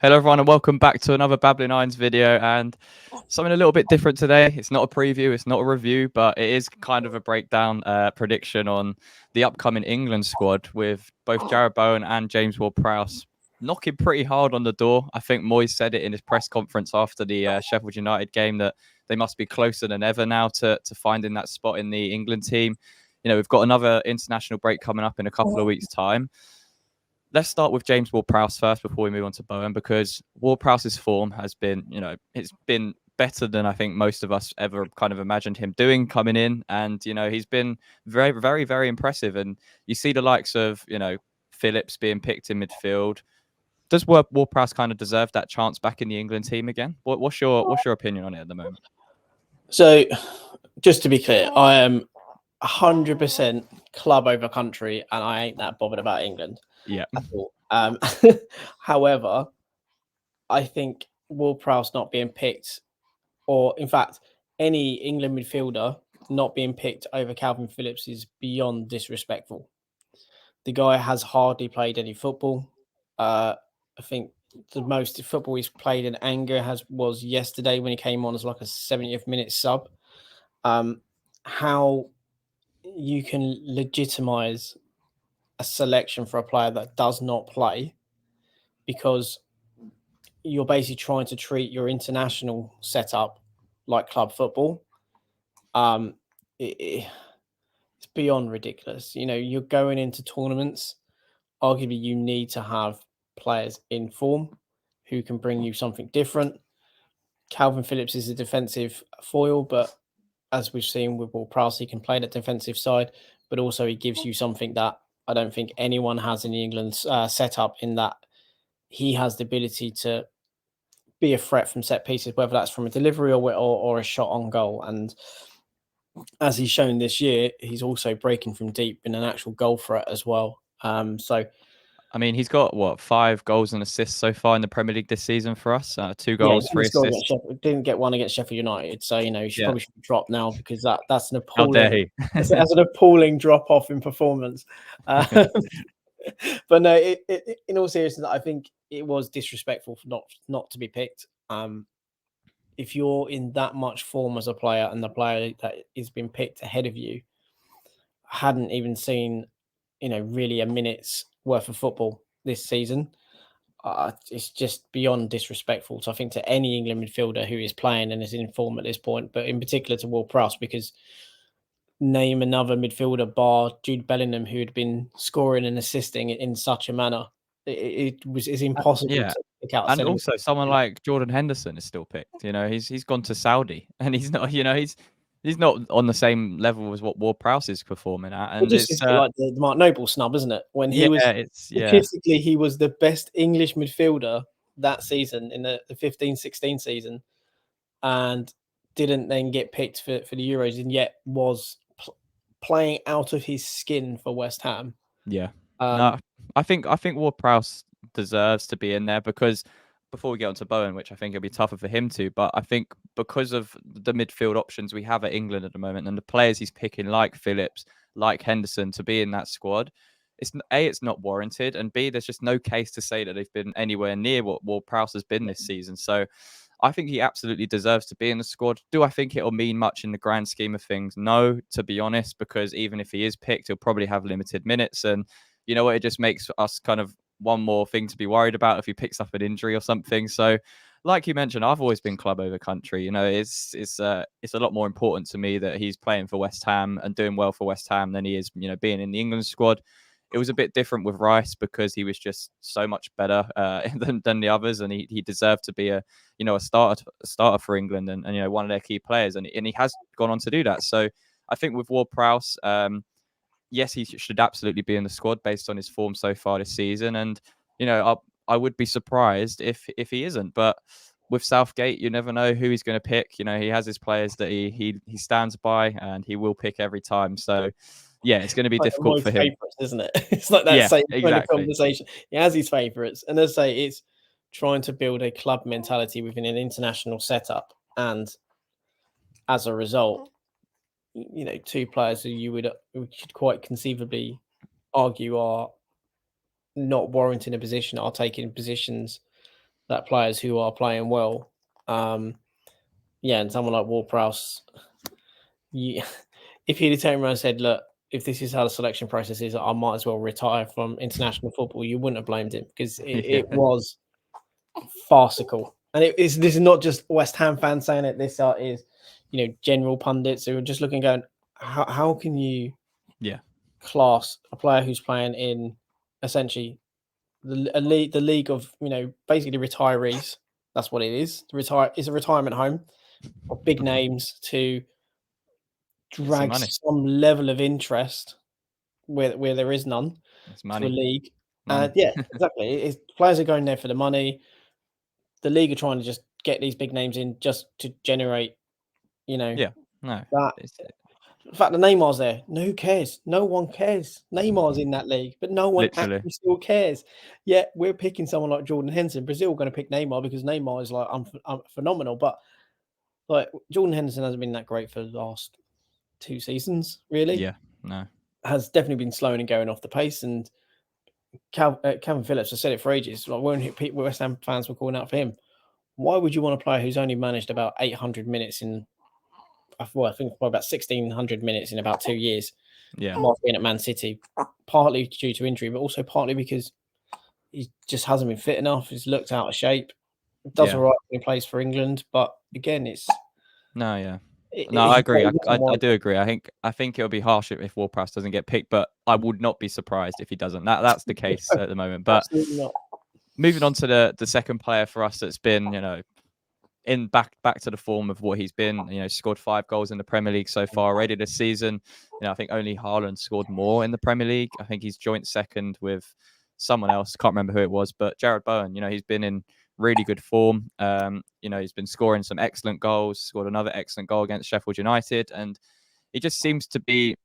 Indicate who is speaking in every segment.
Speaker 1: Hello everyone and welcome back to another Babbling Irons video, and something a little bit different today. It's not a preview, it's not a review, but it is kind of a breakdown prediction on the upcoming England squad with both Jarrod Bowen and James Ward-Prowse knocking pretty hard on the door. I think Moyes said it in his press conference after the Sheffield United game that they must be closer than ever now to finding that spot in the England team. You know, we've got another international break coming up in a couple of weeks' time. Let's start with James Ward-Prowse first before we move on to Bowen, because Ward-Prowse's form has been, it's been better than I think most of us ever kind of imagined him doing coming in. And, he's been very, very, very impressive. And you see the likes of, Phillips being picked in midfield. Does Ward-Prowse kind of deserve that chance back in the England team again? What's your opinion on it at the moment?
Speaker 2: So, just to be clear, I am 100% club over country, and I ain't that bothered about England.
Speaker 1: Yeah.
Speaker 2: At all. However, I think Ward-Prowse not being picked, or in fact, any England midfielder not being picked over Calvin Phillips is beyond disrespectful. The guy has hardly played any football. I think the most football he's played in anger was yesterday when he came on as like a 70th minute sub. How you can legitimize a selection for a player that does not play because you're basically trying to treat your international setup like club football. It's beyond ridiculous. You're going into tournaments. Arguably, you need to have players in form who can bring you something different. Calvin Phillips is a defensive foil, but as we've seen with Ward-Prowse, he can play that defensive side, but also he gives you something that I don't think anyone has in the England setup, in that he has the ability to be a threat from set pieces, whether that's from a delivery or a shot on goal. And as he's shown this year, he's also breaking from deep in an actual goal threat as well.
Speaker 1: I mean, he's got 5 goals and assists so far in the Premier League this season for us. 2 goals, 3 assists.
Speaker 2: Didn't get one against Sheffield United, so he should probably drop now, because that's an
Speaker 1: How dare he?
Speaker 2: that's an appalling drop off in performance. But no, in all seriousness, I think it was disrespectful for not to be picked. If you're in that much form as a player, and the player that has been picked ahead of you hadn't even seen, really a minute's worth of football this season, it's just beyond disrespectful. So I think to any England midfielder who is playing and is in form at this point, but in particular to Ward-Prowse, because name another midfielder bar Jude Bellingham who had been scoring and assisting in such a manner. It's impossible to pick out.
Speaker 1: And also someone like Jordan Henderson is still picked. He's gone to Saudi, and he's not. He's not on the same level as what Ward-Prowse is performing at. And
Speaker 2: it's like the Mark Noble snub, isn't it? When he was statistically, he was the best English midfielder that season in the 15-16 season, and didn't then get picked for the Euros, and yet was playing out of his skin for West Ham.
Speaker 1: Yeah. No, I think Ward-Prowse deserves to be in there, because before we get on to Bowen, which I think it'll be tougher for him to, but I think because of the midfield options we have at England at the moment and the players he's picking, like Phillips, like Henderson, to be in that squad, it's not warranted, and B, there's just no case to say that they've been anywhere near what Ward-Prowse has been this season. So I think he absolutely deserves to be in the squad. Do I think it'll mean much in the grand scheme of things? No, to be honest, because even if he is picked, he'll probably have limited minutes, and you know what, it just makes us kind of one more thing to be worried about if he picks up an injury or something. So like you mentioned, I've always been club over country. It's a lot more important to me that he's playing for West Ham and doing well for West Ham than he is, being in the England squad. It was a bit different with Rice because he was just so much better than the others, and he deserved to be a starter for England, and one of their key players, and he has gone on to do that. So I think with Ward-Prowse, yes, he should absolutely be in the squad based on his form so far this season. And, I would be surprised if he isn't. But with Southgate, you never know who he's going to pick. He has his players that he stands by, and he will pick every time. So, yeah, it's going to be difficult for him.
Speaker 2: Favorites, isn't it? It's like that same kind of conversation. He has his favourites. And as I say, it's trying to build a club mentality within an international setup. And as a result, 2 players who you could quite conceivably argue are not warranting a position, are taking positions that players who are playing well, yeah, and someone like Ward-Prowse, if he'd have turned around and said, "Look, if this is how the selection process is, I might as well retire from international football," you wouldn't have blamed him, because it was farcical. And this is not just West Ham fans saying it. This is, general pundits who are just looking, going, how can you class a player who's playing in essentially the league of, basically retirees. That's what it is. It's a retirement home of big names to drag some level of interest where there is none to a league. Yeah, exactly. Players are going there for the money. The league are trying to just get these big names in just to generate, that. In fact, the Neymar's there. Who cares? No one cares. Neymar's in that league, but no one actually still cares. Yet we're picking someone like Jordan Henderson. Brazil are going to pick Neymar because Neymar is like phenomenal. But like, Jordan Henderson hasn't been that great for the last 2 seasons, really.
Speaker 1: Yeah, no.
Speaker 2: Has definitely been slowing and going off the pace. And Calvin Phillips has said it for ages. Like, when West Ham fans were calling out for him, why would you want a player who's only managed about 800 minutes in, well, I think about 1,600 minutes in about 2 years?
Speaker 1: Yeah,
Speaker 2: whilst being at Man City, partly due to injury, but also partly because he just hasn't been fit enough. He's looked out of shape. Does all right when he plays for England, but again, it's
Speaker 1: I agree. I do agree. I think it'll be harsh if Ward-Prowse doesn't get picked, but I would not be surprised if he doesn't. That's the case at the moment. But moving on to the second player for us that's been, in back to the form of what he's been, scored 5 goals in the Premier League so far already this season. I think only Haaland scored more in the Premier League. I think he's joint second with someone else. Can't remember who it was, but Jarrod Bowen, he's been in really good form. He's been scoring some excellent goals, scored another excellent goal against Sheffield United, and he just seems to be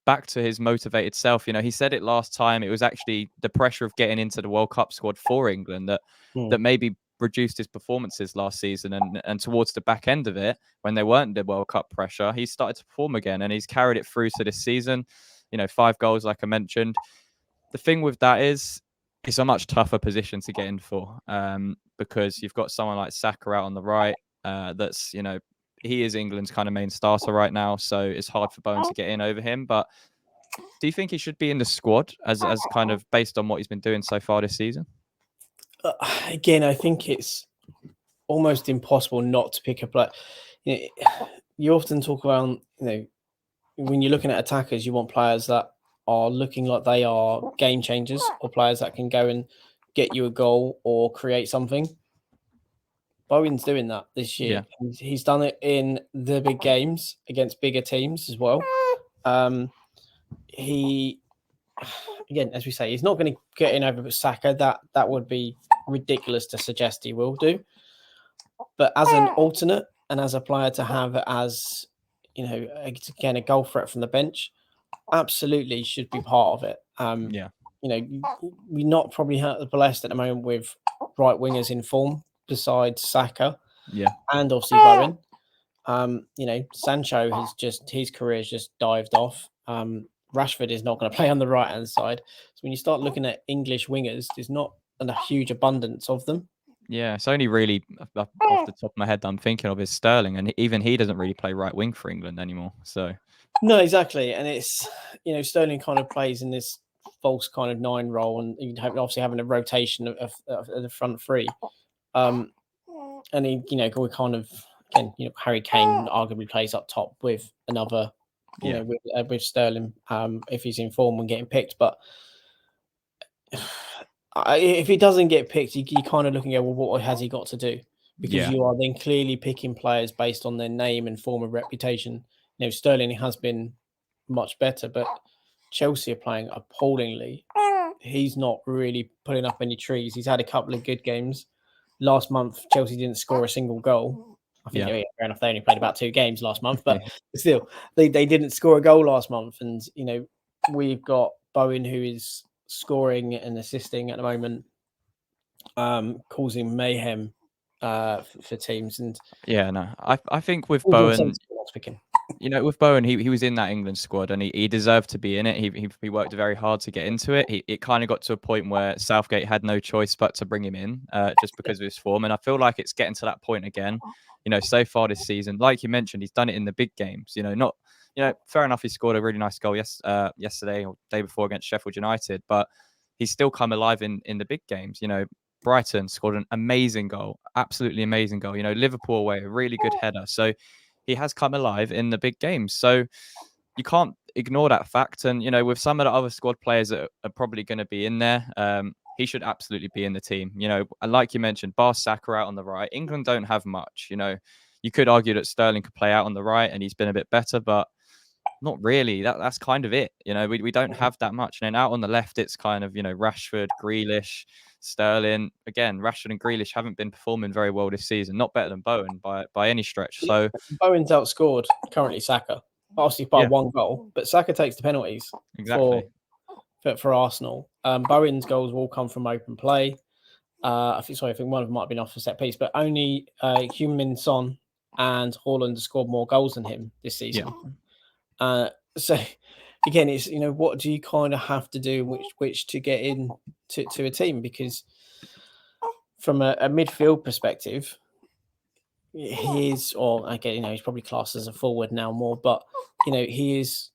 Speaker 1: back to his motivated self. He said it last time. It was actually the pressure of getting into the World Cup squad for England that maybe reduced his performances last season, and towards the back end of it, when there weren't the World Cup pressure, he started to perform again, and he's carried it through to this season. 5 goals, like I mentioned. The thing with that is, it's a much tougher position to get in for, because you've got someone like Saka out on the right. That's he is England's kind of main starter right now, so it's hard for Bowen to get in over him. But do you think he should be in the squad as kind of based on what he's been doing so far this season?
Speaker 2: Again, I think it's almost impossible not to pick a player. You often talk about, when you're looking at attackers, you want players that are looking like they are game changers, or players that can go and get you a goal or create something. Bowen's doing that this year. Yeah. He's done it in the big games against bigger teams as well. Again, as we say, he's not going to get in over Saka. That would be ridiculous to suggest he will do. But as an alternate, and as a player to have as, again, a goal threat from the bench, absolutely should be part of it. We're not probably blessed at the moment with right wingers in form besides Saka. And obviously Bowen. Sancho his career has just dived off. Rashford is not going to play on the right hand side. So when you start looking at English wingers, there's not a huge abundance of them.
Speaker 1: Yeah, it's only really off the top of my head that I'm thinking of is Sterling, and even he doesn't really play right wing for England anymore. So
Speaker 2: no, exactly, and it's Sterling kind of plays in this false kind of 9 role, and you obviously having a rotation of the front 3, and he we kind of, again, Harry Kane arguably plays up top with another, with Sterling, if he's in form and getting picked, but. If he doesn't get picked, you kind of looking at, well, what has he got to do? Because you are then clearly picking players based on their name and form of reputation. Sterling has been much better, but Chelsea are playing appallingly. He's not really putting up any trees. He's had a couple of good games. Last month, Chelsea didn't score a single goal. I think, fair enough, they only played about 2 games last month, but still, they didn't score a goal last month. And, we've got Bowen, who is scoring and assisting at the moment, causing mayhem for teams. And
Speaker 1: I think with Bowen, with Bowen, he was in that England squad and he deserved to be in it. He worked very hard to get into it. It kind of got to a point where Southgate had no choice but to bring him in, just because of his form. And I feel like it's getting to that point again. So far this season, like you mentioned, he's done it in the big games. Not fair enough. He scored a really nice goal yesterday or day before against Sheffield United, but he's still come alive in the big games. Brighton scored an amazing goal, absolutely amazing goal. Liverpool away, a really good header. So he has come alive in the big games. So you can't ignore that fact. And, with some of the other squad players that are probably going to be in there, he should absolutely be in the team. And like you mentioned, bar Saka out on the right, England don't have much. You could argue that Sterling could play out on the right and he's been a bit better, but not really. That's kind of it. We don't have that much. And then out on the left, it's kind of, Rashford, Grealish, Sterling. Again, Rashford and Grealish haven't been performing very well this season. Not better than Bowen by any stretch. So
Speaker 2: Bowen's outscored currently Saka, obviously by one goal, but Saka takes the penalties
Speaker 1: exactly
Speaker 2: for Arsenal. Bowen's goals will come from open play. I think one of them might have been off a set piece, but only Heung-min Son and Haaland scored more goals than him this season. Yeah. So again, it's what do you kind of have to do, which to get in to a team, because from a midfield perspective, he's probably classed as a forward now more, but he is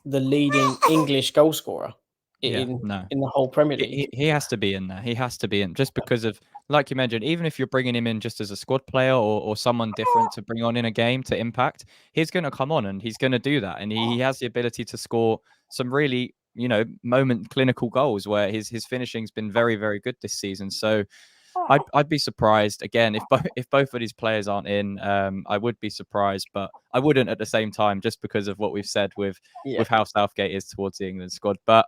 Speaker 2: the leading English goal scorer in the whole Premier League.
Speaker 1: He has to be in there. He has to be in just because of, like you mentioned, even if you're bringing him in just as a squad player or someone different to bring on in a game to impact, he's going to come on and he's going to do that. And he has the ability to score some really, moment clinical goals where his finishing's been very, very good this season. So I'd be surprised again if both of these players aren't in. I would be surprised, but I wouldn't at the same time, just because of what we've said with how Southgate is towards the England squad. But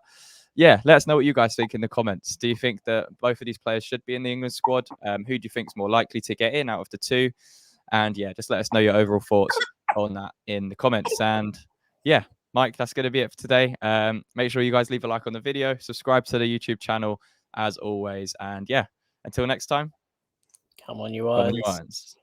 Speaker 1: yeah, let us know what you guys think in the comments. Do you think that both of these players should be in the England squad? Who do you think is more likely to get in out of the two? And yeah, just let us know your overall thoughts on that in the comments. And yeah, Mike, that's going to be it for today. Make sure you guys leave a like on the video, subscribe to the YouTube channel as always. And yeah, until next time.
Speaker 2: Come on, you irons.